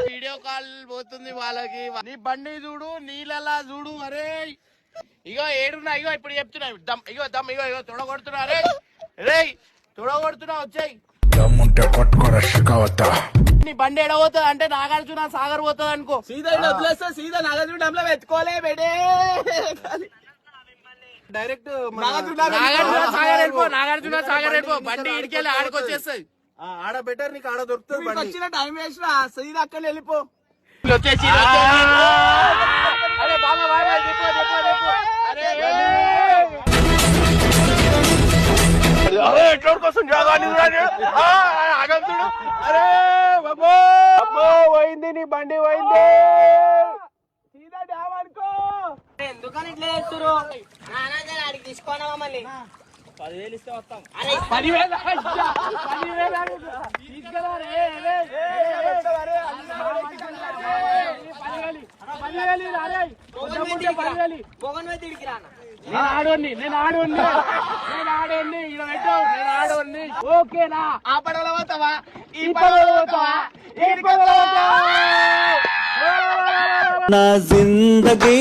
Video call పోతుంది వాళ్ళకి. నీ బండి చూడు, నీళ్ళలా చూడు. అరే ఇగో ఏడున్నా, ఇగో ఇప్పుడు చెప్తున్నా. ఇగో దమ్, ఇగో ఇగో తొడగొడుతున్నా. అరే రే తొడగొడుతున్నా, వచ్చాయి. దమ్ముంటే కొట్టుకోరా షికావతా. నీ బండి ఎడబోతుంది అంటే నాగార్జున సాగర్ పోతుంది అనుకో. సీదా వదిలేస్తా, సీదా నాగార్జున డ్యామ్ లో వెతుకోలే బెడే. డైరెక్ట్ నాగార్జున సాగర్ వెళ్ళిపో, నాగార్జున సాగర్ వెళ్ళిపో. బండి ఇడికెళ్ళి ఆడకొచ్చేస్తుంది. ఆడ బెటర్, నీకు ఆడ దొరుకుతుంది. వచ్చిన టైం వేస్ట్, సీదా అక్కడ వెళ్ళిపో. వచ్చేసి అరే బాబా బాయ్ బాయ్, చెప్పు చెప్పు చెప్పు. అరే ఎట్లా కోసం జాగాని ఆగంతుడు. అరే బాబో అబ్బో, పోయింది నీ బండి, పోయింది. సీదా డ్యామ్ అనుకో. ఎందుకని ఇట్లా చేస్తురు? అడిగి తీసుకోనా మమ్మల్ని 10,000 ఇస్తే వస్తాం. 10,000 నేను ఆడోని ఇలా పెట్టావు. నేను ఆడోని. ఓకేనా? ఆ పడవలో పోతావా? ఈ పడవలో పోతావా? ఈ పడవలో పోతావా? నా జిందగీ